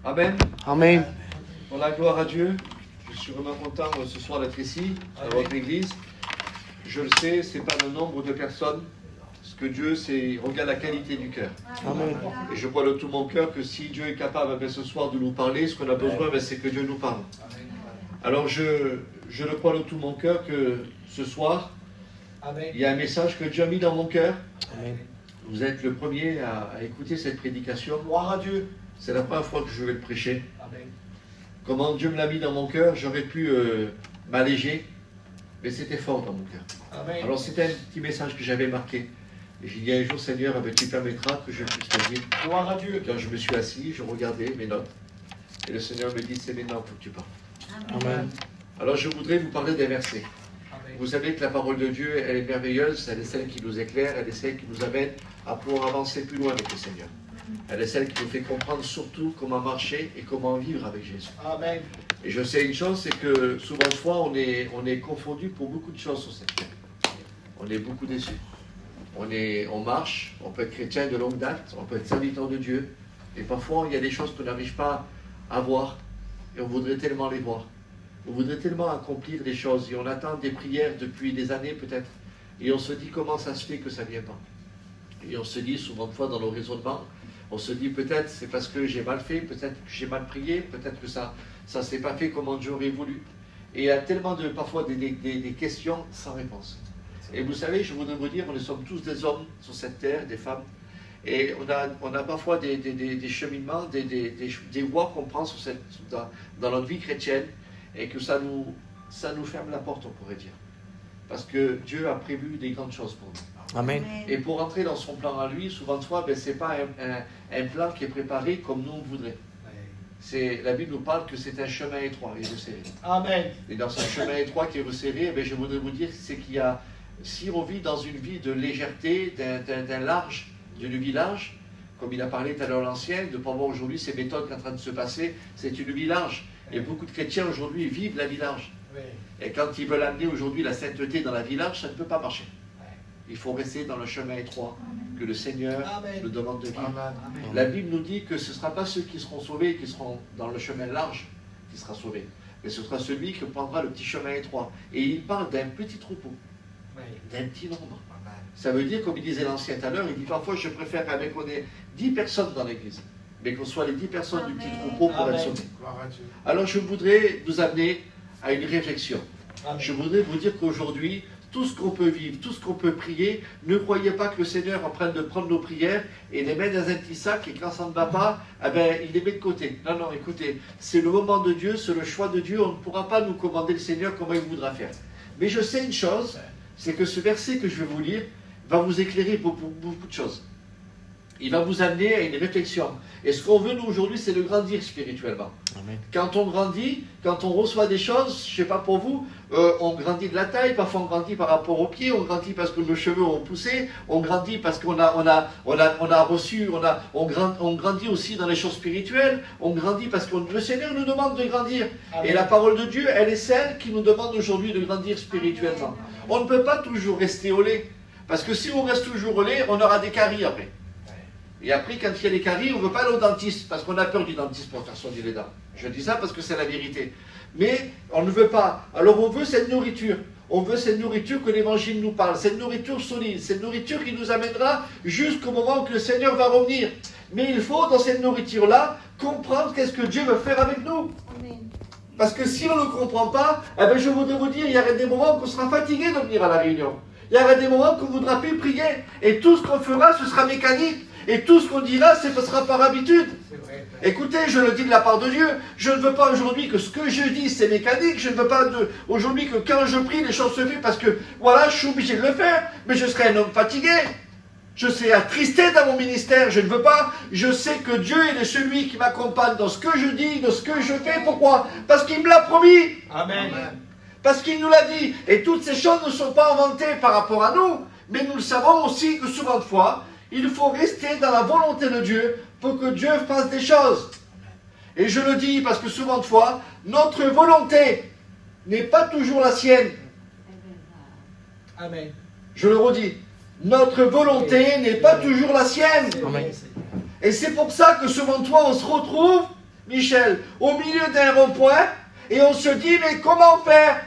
Amen. Amen. Pour la gloire à Dieu, je suis vraiment content ce soir d'être ici, dans votre église. Je le sais, ce n'est pas le nombre de personnes. Ce que Dieu, c'est, il regarde la qualité du cœur. Amen. Et je crois de tout mon cœur que si Dieu est capable ce soir de nous parler, ce qu'on a besoin, c'est que Dieu nous parle. Alors je le crois de tout mon cœur que ce soir, il y a un message que Dieu a mis dans mon cœur. Amen. Vous êtes le premier à écouter cette prédication. Gloire à Dieu. C'est la première fois que je vais le prêcher. Amen. Comment Dieu me l'a mis dans mon cœur, j'aurais pu m'alléger, mais c'était fort dans mon cœur. Amen. Alors c'était un petit message que j'avais marqué. Et j'ai dit un jour, Seigneur, tu permettras que je puisse te dire. Gloire à Dieu. Quand je me suis assis, je regardais mes notes. Et le Seigneur me dit, c'est maintenant que tu parles. Amen. Alors je voudrais vous parler des versets. Amen. Vous savez que la parole de Dieu, elle est merveilleuse, elle est celle qui nous éclaire, elle est celle qui nous amène à pouvoir avancer plus loin avec le Seigneur. Elle est celle qui nous fait comprendre surtout comment marcher et comment vivre avec Jésus. Amen. Et je sais une chose, c'est que souvent de fois, on est confondu pour beaucoup de choses sur cette terre. On est beaucoup déçus. On marche, on peut être chrétien de longue date, on peut être serviteur de Dieu, et parfois il y a des choses qu'on n'arrive pas à voir, et on voudrait tellement les voir. On voudrait tellement accomplir des choses, et on attend des prières depuis des années peut-être, et on se dit comment ça se fait que ça ne vient pas. Et on se dit souvent de fois dans nos raisonnements, on se dit peut-être c'est parce que j'ai mal fait, peut-être que j'ai mal prié, peut-être que ça ne s'est pas fait comme Dieu aurait voulu. Et il y a tellement parfois des questions sans réponse. Et vous savez, je voudrais vous dire, nous sommes tous des hommes sur cette terre, des femmes, et on a parfois des cheminements, des voies qu'on prend dans notre vie chrétienne, et que ça nous ferme la porte, on pourrait dire. Parce que Dieu a prévu des grandes choses pour nous. Amen. Et pour entrer dans son plan à lui, souvent de fois, ce n'est pas un plan qui est préparé comme nous on voudrait. La Bible nous parle que c'est un chemin étroit et resserré. Amen. Et dans ce chemin étroit qui est resserré, je voudrais vous dire, c'est qu'il y a, si on vit dans une vie de légèreté, d'une vie large, comme il a parlé tout à l'heure l'ancien, de ne pas voir aujourd'hui ces méthodes qui sont en train de se passer, c'est une vie large. Et beaucoup de chrétiens aujourd'hui vivent la vie large. Oui. Et quand ils veulent amener aujourd'hui la sainteté dans la vie large, ça ne peut pas marcher. Il faut rester dans le chemin étroit que le Seigneur Amen. nous demande de vivre. Amen. La Bible nous dit que ce ne sera pas ceux qui seront sauvés, qui seront dans le chemin large, qui sera sauvé. Mais ce sera celui qui prendra le petit chemin étroit. Et il parle d'un petit troupeau, Oui. d'un petit nombre. Amen. Ça veut dire, comme il disait l'ancien tout à l'heure, il dit parfois je préfère qu'on ait 10 personnes dans l'église, mais qu'on soit les 10 personnes du petit troupeau pour Amen. être sauvés. Gloire à Dieu. Alors je voudrais vous amener à une réflexion. Amen. Je voudrais vous dire qu'aujourd'hui, tout ce qu'on peut vivre, tout ce qu'on peut prier, ne croyez pas que le Seigneur est en train de prendre nos prières et les met dans un petit sac et quand ça ne va pas, il les met de côté. Non, non, écoutez, c'est le moment de Dieu, c'est le choix de Dieu, on ne pourra pas nous commander le Seigneur comment il voudra faire. Mais je sais une chose, c'est que ce verset que je vais vous lire va vous éclairer pour beaucoup de choses. Il va vous amener à une réflexion. Et ce qu'on veut, nous, aujourd'hui, c'est de grandir spirituellement. Amen. Quand on grandit, quand on reçoit des choses, je ne sais pas pour vous, on grandit de la taille, parfois on grandit par rapport aux pieds, on grandit parce que nos cheveux ont poussé, on grandit parce qu'on a reçu, on grandit aussi dans les choses spirituelles, on grandit parce que le Seigneur nous demande de grandir. Amen. Et la parole de Dieu, elle est celle qui nous demande aujourd'hui de grandir spirituellement. On ne peut pas toujours rester au lait, parce que si on reste toujours au lait, on aura des caries après. Et après, quand il y a des caries, on ne veut pas aller au dentiste, parce qu'on a peur du dentiste pour faire soigner les dents. Je dis ça parce que c'est la vérité. Mais on ne veut pas. Alors on veut cette nourriture. On veut cette nourriture que l'Évangile nous parle. Cette nourriture solide. Cette nourriture qui nous amènera jusqu'au moment où le Seigneur va revenir. Mais il faut, dans cette nourriture-là, comprendre qu'est-ce que Dieu veut faire avec nous. Parce que si on ne le comprend pas, je voudrais vous dire, il y aura des moments où on sera fatigué de venir à la réunion. Il y aura des moments qu'on ne voudra plus prier. Et tout ce qu'on fera, ce sera mécanique. Et tout ce qu'on dira, ce sera par habitude. Écoutez, je le dis de la part de Dieu. Je ne veux pas aujourd'hui que ce que je dis, c'est mécanique. Je ne veux pas aujourd'hui que quand je prie, les choses se font parce que, voilà, je suis obligé de le faire. Mais je serai un homme fatigué. Je serai attristé dans mon ministère. Je ne veux pas. Je sais que Dieu est celui qui m'accompagne dans ce que je dis, dans ce que je fais. Pourquoi? Parce qu'il me l'a promis. Amen. Parce qu'il nous l'a dit. Et toutes ces choses ne sont pas inventées par rapport à nous. Mais nous le savons aussi que souvent de fois, il faut rester dans la volonté de Dieu pour que Dieu fasse des choses. Et je le dis parce que souvent de fois, notre volonté n'est pas toujours la sienne. Amen. Je le redis, notre volonté n'est pas toujours la sienne. Amen. Et c'est pour ça que souvent de fois, on se retrouve Michel, au milieu d'un rond-point, et on se dit, mais comment faire?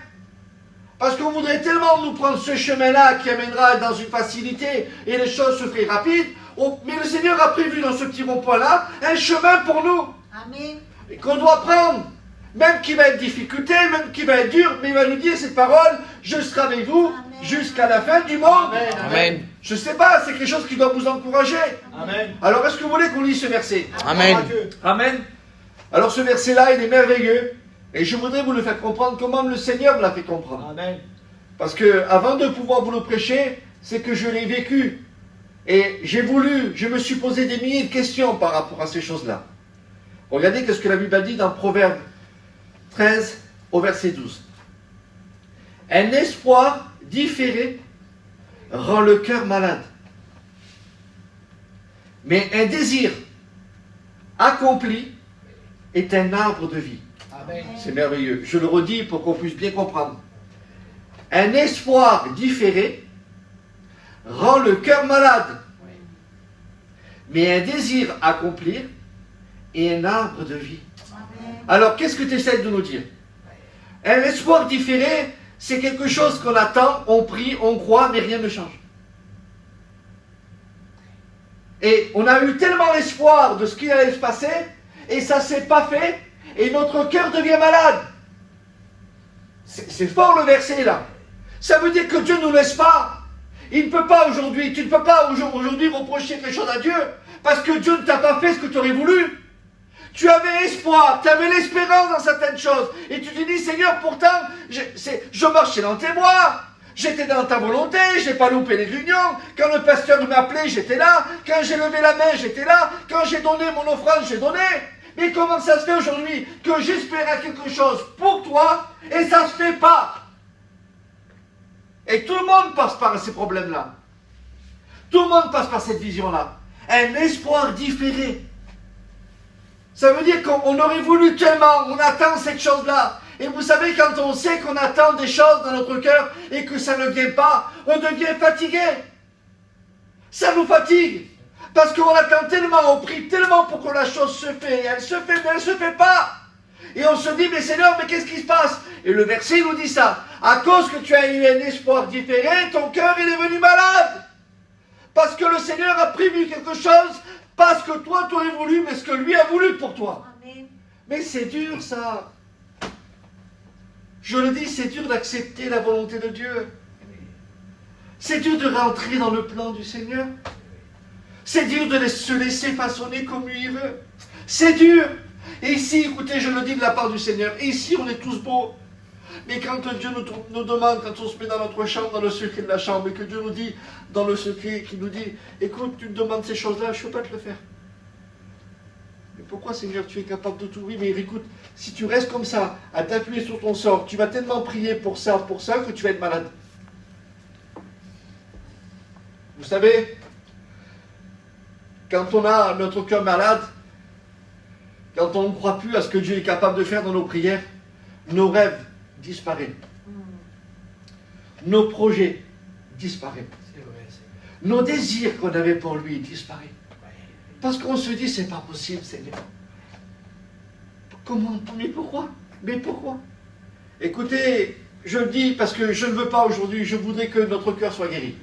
Parce qu'on voudrait tellement nous prendre ce chemin-là qui amènera dans une facilité et les choses se feraient rapides. Mais le Seigneur a prévu dans ce petit rond-point-là un chemin pour nous. Amen. Et qu'on doit prendre. Même qui va être difficulté, même qui va être dur, mais il va nous dire cette parole, je serai avec vous jusqu'à la fin du monde. Amen. Amen. Je ne sais pas, c'est quelque chose qui doit vous encourager. Amen. Alors est-ce que vous voulez qu'on lise ce verset? Amen. Amen. Alors ce verset-là, il est merveilleux. Et je voudrais vous le faire comprendre comment le Seigneur me l'a fait comprendre. Amen. Parce que avant de pouvoir vous le prêcher, c'est que je l'ai vécu. Et j'ai voulu, je me suis posé des milliers de questions par rapport à ces choses-là. Regardez ce que la Bible dit dans Proverbe 13 au verset 12. Un espoir différé rend le cœur malade. Mais un désir accompli est un arbre de vie. Amen. C'est merveilleux. Je le redis pour qu'on puisse bien comprendre. Un espoir différé rend le cœur malade. Mais un désir accompli est un arbre de vie. Alors, qu'est-ce que tu essaies de nous dire? Un espoir différé, c'est quelque chose qu'on attend, on prie, on croit, mais rien ne change. Et on a eu tellement l'espoir de ce qui allait se passer, et ça ne s'est pas fait, et notre cœur devient malade. C'est fort le verset là. Ça veut dire que Dieu ne nous laisse pas. Il ne peut pas aujourd'hui, tu ne peux pas aujourd'hui reprocher quelque chose à Dieu, parce que Dieu ne t'a pas fait ce que tu aurais voulu. Tu avais espoir, tu avais l'espérance dans certaines choses. Et tu te dis, Seigneur, pourtant, je marchais dans tes bras. J'étais dans ta volonté, je n'ai pas loupé les réunions. Quand le pasteur m'appelait, j'étais là. Quand j'ai levé la main, j'étais là. Quand j'ai donné mon offrande, j'ai donné. Mais comment ça se fait aujourd'hui que j'espérais quelque chose pour toi et ça ne se fait pas? Et tout le monde passe par ces problèmes-là. Tout le monde passe par cette vision-là. Un espoir différé. Ça veut dire qu'on aurait voulu tellement, on attend cette chose-là. Et vous savez, quand on sait qu'on attend des choses dans notre cœur et que ça ne vient pas, on devient fatigué. Ça nous fatigue. Parce qu'on attend tellement, on prie tellement pour que la chose se fait. Et elle se fait, mais elle ne se fait pas. Et on se dit, mais Seigneur, mais qu'est-ce qui se passe? Et le verset nous dit ça. À cause que tu as eu un espoir différé, ton cœur il est devenu malade. Parce que le Seigneur a prévu quelque chose, pas ce que toi tu aurais voulu, mais ce que lui a voulu pour toi. Amen. Mais c'est dur ça. Je le dis, c'est dur d'accepter la volonté de Dieu. C'est dur de rentrer dans le plan du Seigneur. C'est dur de se laisser façonner comme lui il veut. C'est dur. Et ici, écoutez, je le dis de la part du Seigneur, et ici on est tous beaux. Mais quand Dieu nous demande, quand on se met dans notre chambre, dans le secret de la chambre, et que Dieu nous dit, dans le secret, qu'il nous dit, écoute, tu me demandes ces choses-là, je ne peux pas te le faire. Mais pourquoi, Seigneur, tu es capable de tout? Oui, mais écoute, si tu restes comme ça, à t'appuyer sur ton sort, tu vas tellement prier pour ça, que tu vas être malade. Vous savez, quand on a notre cœur malade, quand on ne croit plus à ce que Dieu est capable de faire dans nos prières, nos rêves disparaissent. Nos projets disparaissent. Nos désirs qu'on avait pour lui disparaissent. Parce qu'on se dit, c'est pas possible, Seigneur. Comment? Mais pourquoi? Mais pourquoi? Écoutez, je le dis parce que je ne veux pas aujourd'hui, je voudrais que notre cœur soit guéri.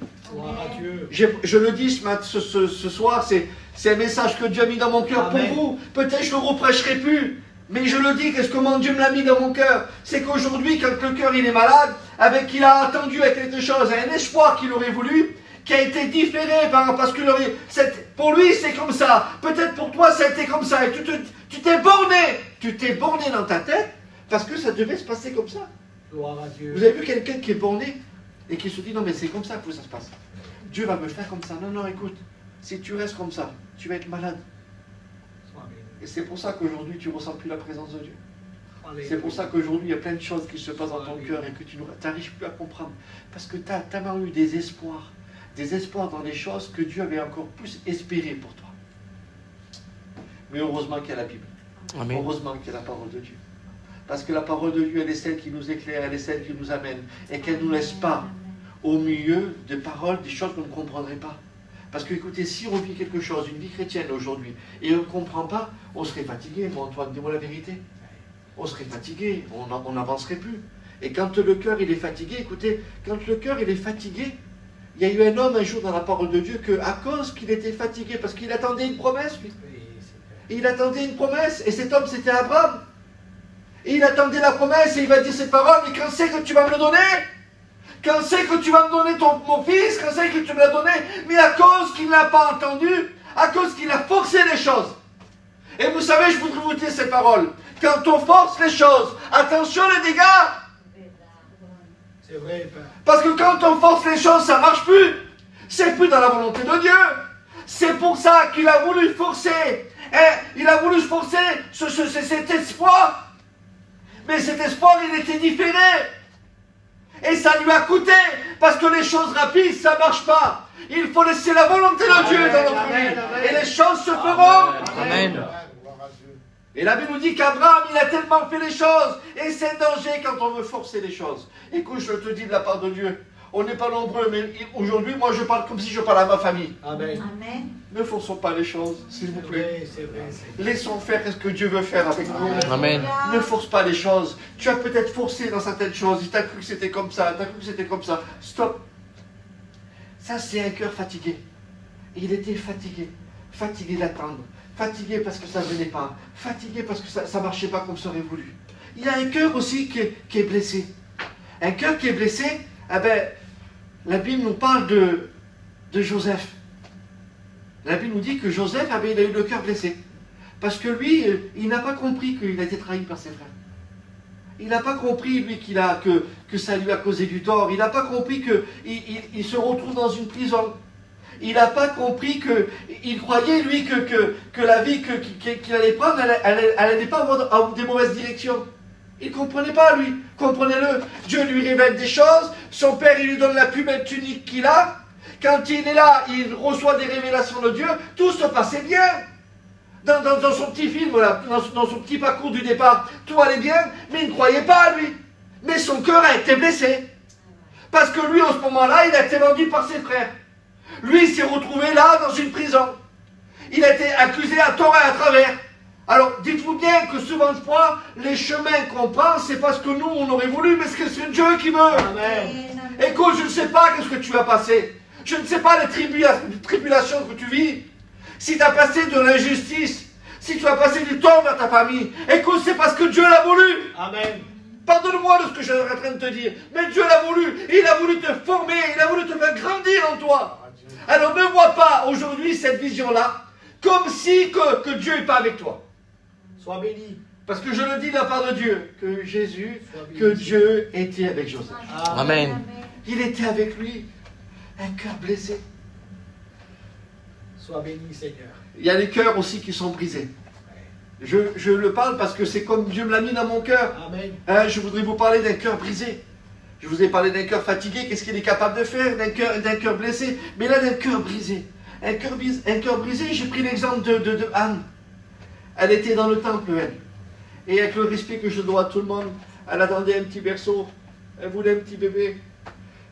Je le dis ce soir, c'est un message que Dieu a mis dans mon cœur pour vous. Peut-être je ne le reprêcherai plus, mais je le dis, comment Dieu me l'a mis dans mon cœur. C'est qu'aujourd'hui, quand le cœur il est malade, qu'il a attendu à quelque chose, à un espoir qu'il aurait voulu, qui a été différé parce que pour lui c'est comme ça. Peut-être pour toi ça a été comme ça. Et tu t'es borné dans ta tête parce que ça devait se passer comme ça. Gloire à Dieu. Vous avez vu quelqu'un qui est borné et qui se dit non mais c'est comme ça que ça se passe. Dieu va me faire comme ça. Non, non, écoute, si tu restes comme ça, tu vas être malade. Et c'est pour ça qu'aujourd'hui tu ne ressens plus la présence de Dieu. C'est pour ça qu'aujourd'hui il y a plein de choses qui se passent dans ton cœur et que tu n'arrives plus à comprendre. Parce que tu as tellement eu des espoirs dans des choses que Dieu avait encore plus espéré pour toi. Mais heureusement qu'il y a la Bible. Amen. Heureusement qu'il y a la parole de Dieu. Parce que la parole de Dieu, elle est celle qui nous éclaire, elle est celle qui nous amène. Et qu'elle ne nous laisse pas au milieu de paroles, des choses qu'on ne comprendrait pas. Parce que, écoutez, si on vit quelque chose, une vie chrétienne aujourd'hui, et on ne comprend pas, on serait fatigué, moi Antoine, dis-moi la vérité. On serait fatigué, on n'avancerait plus. Et quand le cœur il est fatigué, écoutez, quand le cœur il est fatigué, il y a eu un homme un jour dans la parole de Dieu que, à cause qu'il était fatigué, parce qu'il attendait une promesse, lui. Il attendait une promesse, et cet homme c'était Abraham. Et il attendait la promesse, et il va dire cette parole, mais quand c'est que tu vas me le donner? Quand c'est que tu vas me donner mon fils? Quand c'est que tu me l'as donné? Mais à cause qu'il n'a pas entendu, à cause qu'il a forcé les choses. Et vous savez, je voudrais vous dire ces paroles. Quand on force les choses, attention les dégâts. C'est vrai, Père. Parce que quand on force les choses, ça ne marche plus. C'est plus dans la volonté de Dieu. C'est pour ça qu'il a voulu forcer. Il a voulu forcer cet espoir. Mais cet espoir, il était différé. Et ça lui a coûté. Parce que les choses rapides, ça ne marche pas. Il faut laisser la volonté de Dieu dans notre vie. Et les choses se feront. Amen. Et la Bible nous dit qu'Abraham, il a tellement fait les choses. Et c'est un danger quand on veut forcer les choses. Écoute, je te dis de la part de Dieu. On n'est pas nombreux, mais aujourd'hui, moi, je parle comme si je parlais à ma famille. Amen. Amen. Ne forçons pas les choses, s'il vous plaît. C'est vrai. Laissons faire ce que Dieu veut faire avec nous. Amen. Ne force pas les choses. Tu as peut-être forcé dans certaines choses. Il t'a cru que c'était comme ça. T'as cru que c'était comme ça. Stop. Ça, c'est un cœur fatigué. Il était fatigué. Fatigué d'attendre. Fatigué parce que ça ne venait pas. Fatigué parce que ça ne marchait pas comme ça aurait voulu. Il y a un cœur aussi qui est blessé. Un cœur qui est blessé, eh ben, la Bible nous parle de Joseph. La Bible nous dit que Joseph, eh ben, il a eu le cœur blessé. Parce que lui, il n'a pas compris qu'il a été trahi par ses frères. Il n'a pas compris, lui, que ça lui a causé du tort. Il n'a pas compris qu'il se retrouve dans une prison. Il n'a pas compris qu'il croyait, lui, que la vie qu'il allait prendre, elle n'allait pas avoir des mauvaises directions. Il ne comprenait pas, lui. Comprenez-le. Dieu lui révèle des choses. Son père, il lui donne la plus belle tunique qu'il a. Quand il est là, il reçoit des révélations de Dieu. Tout se passait bien. Dans son petit film, là, dans son petit parcours du départ, tout allait bien, mais il ne croyait pas, lui. Mais son cœur a été blessé. Parce que lui, en ce moment-là, il a été vendu par ses frères. Lui, il s'est retrouvé là, dans une prison. Il a été accusé à tort et à travers. Alors, dites-vous bien que souvent de fois, les chemins qu'on prend, c'est parce que nous, on aurait voulu, mais c'est Dieu qui veut. Amen. Écoute, je ne sais pas qu'est-ce que tu as passé. Je ne sais pas les tribulations que tu vis. Si tu as passé de l'injustice, si tu as passé du tort dans ta famille, écoute, c'est parce que Dieu l'a voulu. Amen. Pardonne-moi de ce que je suis en train de te dire, mais Dieu l'a voulu. Il a voulu te former, il a voulu te faire grandir en toi. Alors ne vois pas aujourd'hui cette vision-là comme si que Dieu n'est pas avec toi. Sois béni. Parce que je le dis de la part de Dieu, que Jésus, que Dieu était avec Joseph. Amen. Il était avec lui, un cœur blessé. Sois béni, Seigneur. Il y a les cœurs aussi qui sont brisés. Je le parle parce que c'est comme Dieu me l'a mis dans mon cœur. Amen. Hein, je voudrais vous parler d'un cœur brisé. Je vous ai parlé d'un cœur fatigué, qu'est-ce qu'il est capable de faire, d'un cœur blessé. Mais là, d'un cœur brisé. Un cœur brisé, j'ai pris l'exemple de Anne. Elle était dans le temple, elle. Et avec le respect que je dois à tout le monde, elle attendait un petit berceau. Elle voulait un petit bébé.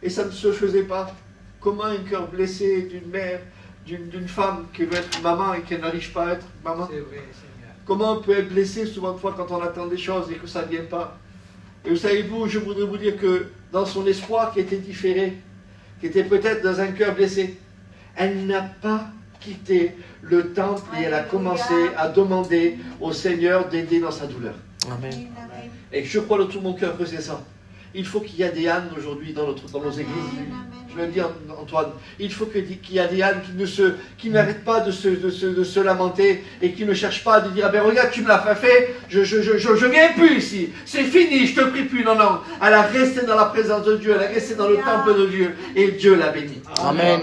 Et ça ne se faisait pas. Comment un cœur blessé d'une mère, d'une femme qui veut être maman et qui n'arrive pas à être maman? C'est vrai, Seigneur. Comment on peut être blessé souvent de fois quand on attend des choses et que ça ne vient pas? Et vous savez, je voudrais vous dire que dans son espoir qui était différé, qui était peut-être dans un cœur blessé, elle n'a pas quitté le temple et elle a commencé à demander au Seigneur d'aider dans sa douleur. Amen. Et je crois de tout mon cœur que c'est ça. Il faut qu'il y ait des ânes aujourd'hui dans nos églises. Je le dis, Antoine, il faut qu'il y ait des ânes qui n'arrêtent pas de se lamenter et qui ne cherchent pas de dire, ah ben regarde, tu me l'as fait, je viens plus ici, c'est fini, je te prie plus. Non, non, elle a resté dans la présence de Dieu, elle a resté dans le temple de Dieu et Dieu l'a béni. Amen.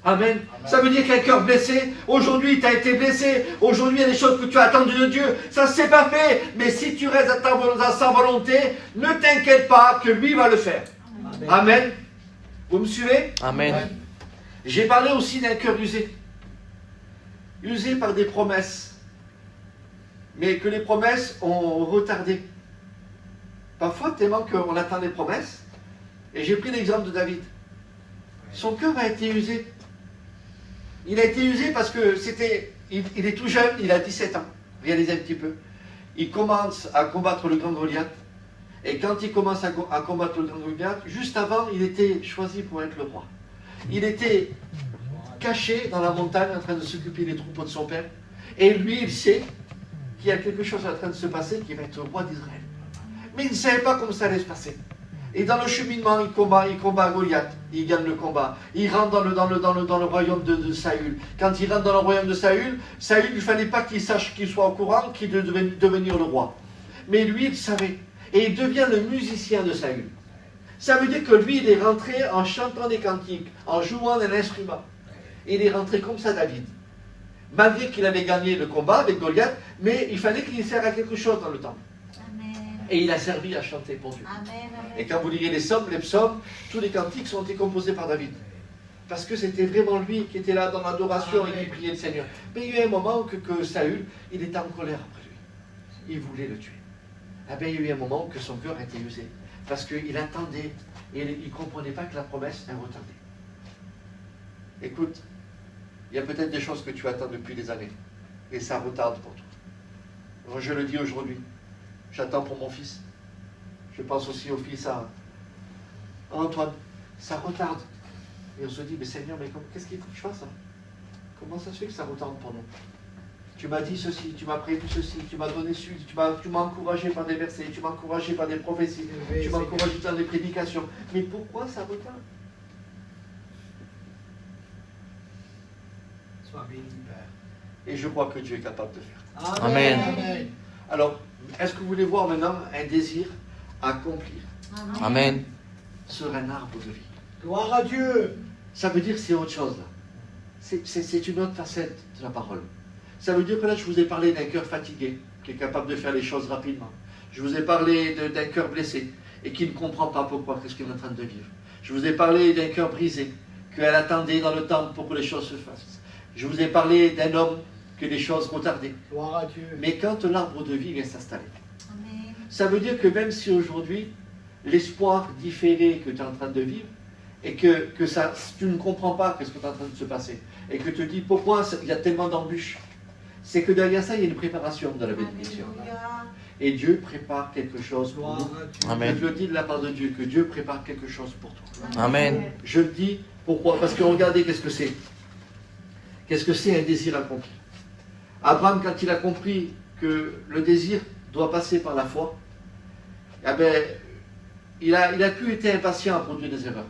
Amen. Ça veut dire qu'un cœur blessé, aujourd'hui tu as été blessé, aujourd'hui il y a des choses que tu as attendues de Dieu, ça ne s'est pas fait, mais si tu restes à sa volonté, ne t'inquiète pas que lui va le faire. Amen. Amen. Vous me suivez? Amen. J'ai parlé aussi d'un cœur usé. Usé par des promesses. Mais que les promesses ont retardé. Parfois, tellement qu'on attend des promesses. Et j'ai pris l'exemple de David. Son cœur a été usé. Il a été usé parce que il est tout jeune, il a 17 ans. Réalisez un petit peu. Il commence à combattre le grand Goliath. Et quand il commence à combattre le grand Goliath, juste avant, il était choisi pour être le roi. Il était caché dans la montagne en train de s'occuper des troupeaux de son père. Et lui, il sait qu'il y a quelque chose en train de se passer qui va être roi d'Israël. Mais il ne savait pas comment ça allait se passer. Et dans le cheminement, il combat Goliath, il gagne le combat. Il rentre dans le royaume de Saül. Quand il rentre dans le royaume de Saül, il ne fallait pas qu'il sache qu'il soit au courant qu'il devait devenir le roi. Mais lui, il savait. Et il devient le musicien de Saül. Ça veut dire que lui, il est rentré en chantant des cantiques, en jouant d'un instrument. Et il est rentré comme ça, David. Malgré qu'il avait gagné le combat avec Goliath, mais il fallait qu'il serve à quelque chose dans le temple. Et il a servi à chanter pour Dieu. Amen. Et quand vous lirez les psaumes, tous les cantiques ont été composés par David. Parce que c'était vraiment lui qui était là dans l'adoration et qui priait le Seigneur. Mais il y a eu un moment que Saül, il était en colère après lui. Il voulait le tuer. Eh bien, il y a eu un moment que son cœur était usé. Parce qu'il attendait et il ne comprenait pas que la promesse est retardée. Écoute, il y a peut-être des choses que tu attends depuis des années. Et ça retarde pour toi. Je le dis aujourd'hui. J'attends pour mon fils. Je pense aussi au fils à Antoine. Ça retarde. Et on se dit, mais Seigneur, mais qu'est-ce qu'il faut que je fasse? Comment ça se fait que ça retarde pour nous? Tu m'as dit ceci, tu m'as prévu ceci, tu m'as donné ceci, tu m'as encouragé par des versets, tu m'as encouragé par des prophéties, tu m'as encouragé dans des prédications. Mais pourquoi ça retarde? Sois béni, Père. Et je crois que Dieu est capable de faire. Amen. Amen. Alors, est-ce que vous voulez voir maintenant un désir accomplir Amen. sur un arbre de vie? Gloire à Dieu. Ça veut dire que c'est autre chose là. C'est une autre facette de la parole. Ça veut dire que là, je vous ai parlé d'un cœur fatigué, qui est capable de faire les choses rapidement. Je vous ai parlé d'un cœur blessé, et qui ne comprend pas pourquoi, qu'est-ce qu'il est en train de vivre. Je vous ai parlé d'un cœur brisé, qu'elle attendait dans le temple pour que les choses se fassent. Je vous ai parlé d'un homme que les choses retardaient. Gloire à Dieu. Mais quand l'arbre de vie vient s'installer, Amen. ça veut dire que même si aujourd'hui, l'espoir différé que tu es en train de vivre, et que tu ne comprends pas ce qui est en train de se passer, et que tu te dis pourquoi il y a tellement d'embûches, c'est que derrière ça, il y a une préparation de la bénédiction. Alléluia. Et Dieu prépare quelque chose pour Gloire nous. à Dieu. Amen. Je le dis de la part de Dieu, que Dieu prépare quelque chose pour toi. Amen. Je le dis, pourquoi? Parce que regardez, qu'est-ce que c'est? Qu'est-ce que c'est un désir accompli? Abraham, quand il a compris que le désir doit passer par la foi, eh ben, il a pu être impatient à produire des erreurs.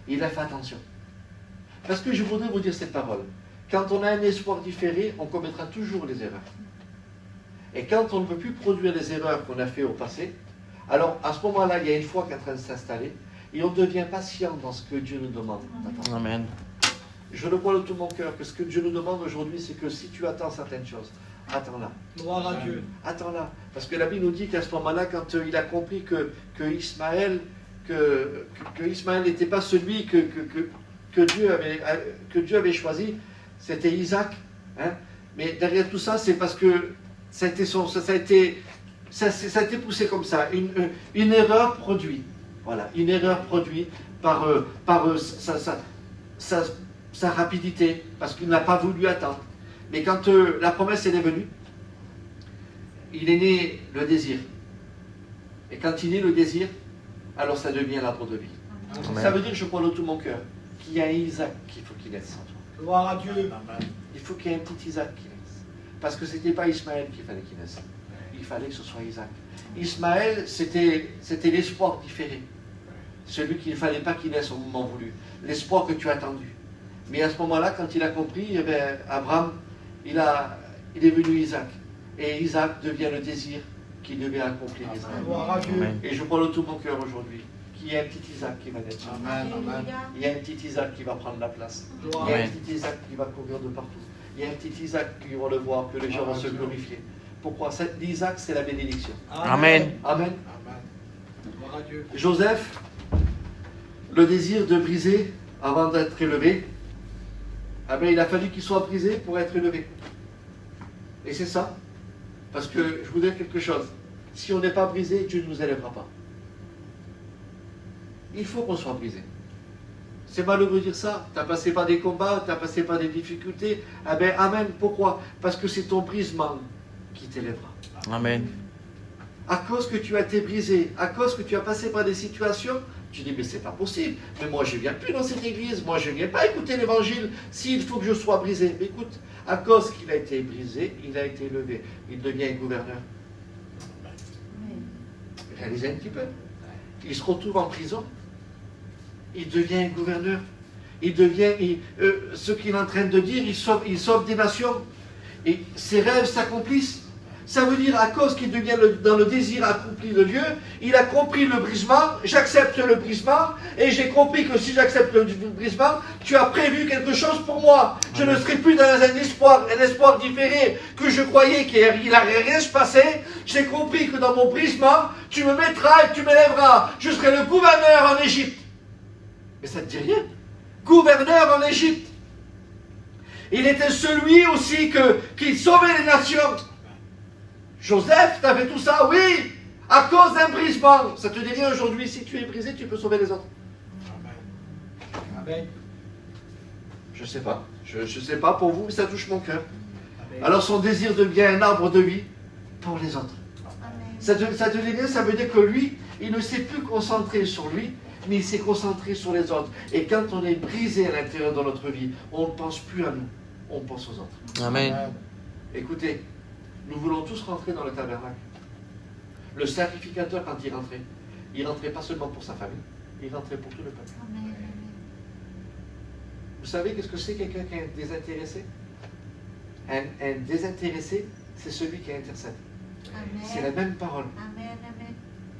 Il a fait attention. Parce que je voudrais vous dire cette parole. Quand on a un espoir différé, on commettra toujours les erreurs. Et quand on ne veut plus produire les erreurs qu'on a fait au passé, alors à ce moment-là, il y a une foi qui est en train de s'installer et on devient patient dans ce que Dieu nous demande d'attendre. Amen. Je le crois de tout mon cœur que ce que Dieu nous demande aujourd'hui, c'est que si tu attends certaines choses, attends-là. Gloire à Dieu. Attends-là. Parce que la Bible nous dit qu'à ce moment-là, quand il a compris que Ismaël n'était pas celui que Dieu avait choisi, c'était Isaac. Hein? Mais derrière tout ça, c'est parce que ça a été poussé comme ça. Une erreur produite. Voilà, une erreur produite par sa rapidité, parce qu'il n'a pas voulu attendre. Mais quand la promesse est venue, il est né le désir. Et quand il est le désir, alors ça devient l'arbre de vie. Amen. Ça veut dire, je crois de tout mon cœur, qu'il y a un Isaac qu'il faut qu'il naisse en toi. Gloire à Dieu. Il faut qu'il y ait un petit Isaac qui naisse. Parce que ce n'était pas Ismaël qu'il fallait qu'il naisse. Il fallait que ce soit Isaac. Ismaël, c'était l'espoir différé. Celui qu'il ne fallait pas qu'il naisse au moment voulu. L'espoir que tu as attendu. Mais à ce moment-là, quand il a compris, eh bien, Abraham, il est venu Isaac. Et Isaac devient le désir qui devait accomplir Israël. Gloire à Dieu. Amen. Et je crois de tout mon cœur aujourd'hui qu'il y a un petit Isaac qui va naître. Amen. Amen. Alléluia. Il y a un petit Isaac qui va prendre la place. Gloire Il y a à un Amen. petit Isaac qui va courir de partout. Il y a un petit Isaac qui vont le voir, que les gens vont se glorifier. Pourquoi? L'Isaac, c'est la bénédiction. Amen. Amen. Amen. Gloire à Dieu. Joseph, le désir de briser avant d'être élevé, ah ben, il a fallu qu'il soit brisé pour être élevé. Et c'est ça. Parce que je vous dis quelque chose. Si on n'est pas brisé, Dieu ne nous élèvera pas. Il faut qu'on soit brisé. C'est malheureux de dire ça. Tu as passé par des combats, tu as passé par des difficultés. Ah ben, amen. Pourquoi? Parce que c'est ton brisement qui t'élèvera. Amen. À cause que tu as été brisé, à cause que tu as passé par des situations, tu dis, mais c'est pas possible. Mais moi, je ne viens plus dans cette église. Moi, je ne viens pas écouter l'évangile s'il faut que je sois brisé. Mais écoute, à cause qu'il a été brisé, il a été élevé. Il devient gouverneur. Réalisez un petit peu. Il se retrouve en prison. Il devient un gouverneur. Il devient, ce qu'il est en train de dire, il sauve des nations. Et ses rêves s'accomplissent. Ça veut dire, à cause qu'il devient dans le désir accompli de Dieu, il a compris le brisement, j'accepte le brisement, et j'ai compris que si j'accepte le brisement, tu as prévu quelque chose pour moi. Je ne serai plus dans un espoir différé que je croyais qu'il n'allait rien se passer. J'ai compris que dans mon brisement, tu me mettras et tu m'élèveras. Je serai le gouverneur en Égypte. Mais ça ne dit rien. Gouverneur en Égypte. Il était celui aussi qui sauvait les nations. Joseph, tu as fait tout ça, oui, à cause d'un brisement. Ça te dit rien aujourd'hui, si tu es brisé, tu peux sauver les autres. Amen. Je ne sais pas. Je ne sais pas pour vous, mais ça touche mon cœur. Alors son désir devient un arbre de vie pour les autres. Ça te dit rien, ça veut dire que lui, il ne s'est plus concentré sur lui, mais il s'est concentré sur les autres. Et quand on est brisé à l'intérieur de notre vie, on ne pense plus à nous, on pense aux autres. Amen. Écoutez, nous voulons tous rentrer dans le tabernacle. Le sacrificateur, quand il rentrait pas seulement pour sa famille, il rentrait pour tout le peuple. Vous savez qu'est-ce que c'est quelqu'un qui est désintéressé? Un désintéressé, c'est celui qui intercède. C'est la même parole.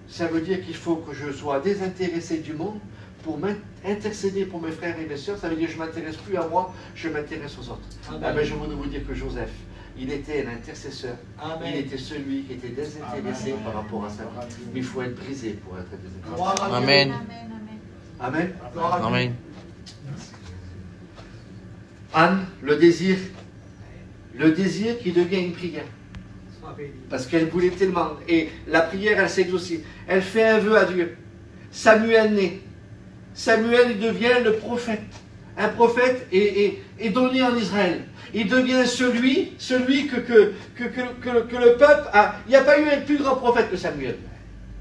Ça veut dire qu'il faut que je sois désintéressé du monde pour intercéder pour mes frères et mes sœurs. Ça veut dire que je ne m'intéresse plus à moi, je m'intéresse aux autres. Ah ben, je voudrais vous dire que Joseph, il était un intercesseur. Amen. Il était celui qui était désintéressé par rapport à sa vie. Mais il faut être brisé pour être désintéressé. Amen. Amen. Amen. Anne, le désir qui devient une prière. Parce qu'elle voulait tellement. Et la prière, elle s'exauce. Elle fait un vœu à Dieu. Samuel naît. Samuel, il devient le prophète. Un prophète est donné en Israël. Il devient celui que le peuple a. Il n'y a pas eu un plus grand prophète que Samuel.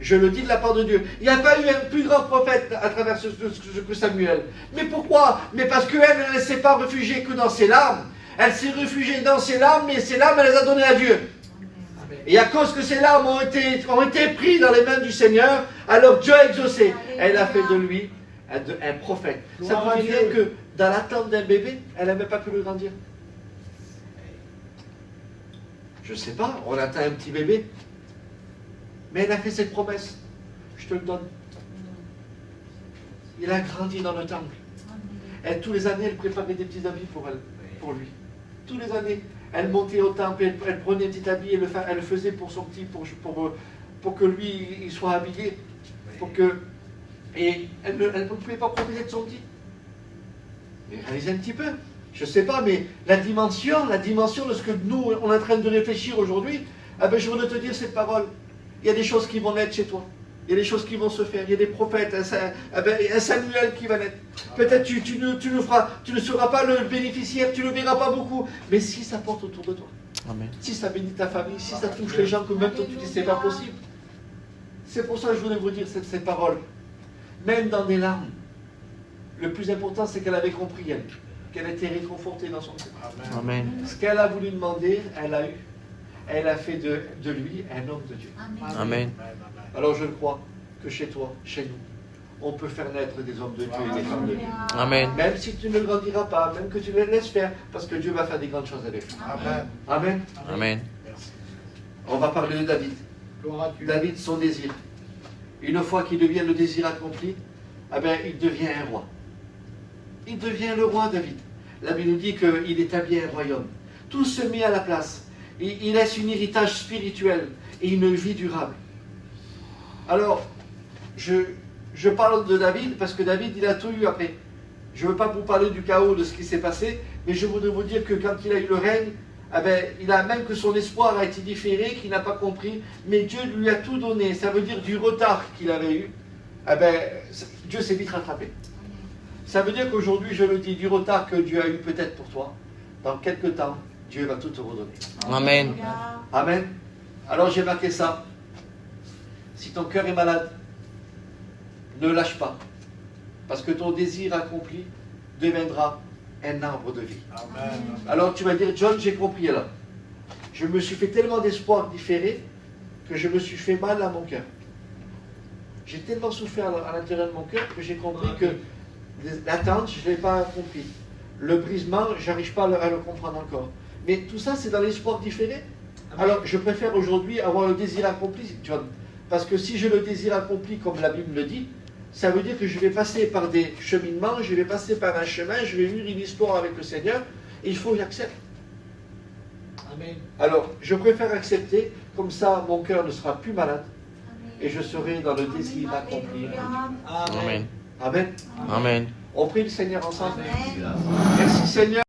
Je le dis de la part de Dieu. Il n'y a pas eu un plus grand prophète à travers ce que Samuel. Mais pourquoi? Mais parce qu'elle ne s'est pas réfugiée que dans ses larmes. Elle s'est réfugiée dans ses larmes, mais ses larmes, elle les a données à Dieu. Et à cause que ces larmes ont été prises dans les mains du Seigneur, alors Dieu a exaucé. Elle a fait de lui un prophète. Ça veut dire que dans l'attente d'un bébé, elle n'avait pas pu le grandir. Je ne sais pas, on attend un petit bébé. Mais elle a fait cette promesse. Je te le donne. Il a grandi dans le temple. Et tous les années, elle préparait des petits habits pour lui. Tous les années. Elle montait au temple, elle prenait un petit habit, elle le faisait pour son petit, pour que lui, il soit habillé. Et elle ne pouvait pas profiter de son petit. Mais réalisez un petit peu. Je ne sais pas, mais la dimension de ce que nous, on est en train de réfléchir aujourd'hui, eh ben, je voudrais te dire cette parole. Il y a des choses qui vont naître chez toi. Il y a des choses qui vont se faire. Il y a des prophètes, un Samuel qui va naître. Peut-être tu ne seras pas le bénéficiaire, tu ne le verras pas beaucoup. Mais si ça porte autour de toi, Amen. si ça bénit ta famille, si ça touche les gens que même toi tu dis c'est pas possible. C'est pour ça que je voulais vous dire cette parole. Même dans des larmes, le plus important c'est qu'elle avait compris, elle, qu'elle était réconfortée dans son cœur. Amen. Ce qu'elle a voulu demander, elle a eu. Elle a fait de lui un homme de Dieu. Amen. Alors je crois que chez toi, chez nous, on peut faire naître des hommes de Dieu et des femmes de Dieu. Amen. Même si tu ne le grandiras pas, même que tu les laisses faire, parce que Dieu va faire des grandes choses avec eux. Amen. Amen. Amen. On va parler de David. Gloire à Dieu. David, son désir. Une fois qu'il devient le désir accompli, eh ben, il devient un roi. Il devient le roi David. La Bible nous dit qu'il établit un royaume. Tout se met à la place. Il laisse un héritage spirituel et une vie durable. Alors, je parle de David parce que David, il a tout eu après. Je ne veux pas vous parler du chaos de ce qui s'est passé, mais je voudrais vous dire que quand il a eu le règne, eh ben, il a même que son espoir a été différé, qu'il n'a pas compris, mais Dieu lui a tout donné. Ça veut dire du retard qu'il avait eu, eh ben, Dieu s'est vite rattrapé. Ça veut dire qu'aujourd'hui, je le dis, du retard que Dieu a eu peut-être pour toi, dans quelques temps, Dieu va tout te redonner. Amen. Amen. Alors j'ai marqué ça. Si ton cœur est malade, ne lâche pas. Parce que ton désir accompli deviendra un arbre de vie. Amen. Alors tu vas dire, John, j'ai compris là. Je me suis fait tellement d'espoir différé que je me suis fait mal à mon cœur. J'ai tellement souffert à l'intérieur de mon cœur que j'ai compris que l'attente, je ne l'ai pas accompli. Le brisement, je n'arrive pas à le comprendre encore. Mais tout ça, c'est dans l'espoir différé. Alors, je préfère aujourd'hui avoir le désir accompli, John. Parce que si j'ai le désir accompli, comme la Bible le dit, ça veut dire que je vais passer par des cheminements, je vais passer par un chemin, je vais vivre une histoire avec le Seigneur, et il faut que j'accepte. Amen. Alors, je préfère accepter, comme ça, mon cœur ne sera plus malade, et je serai dans le désir accompli. Amen. Amen. Amen. Amen. On prie le Seigneur ensemble. Amen. Merci Seigneur.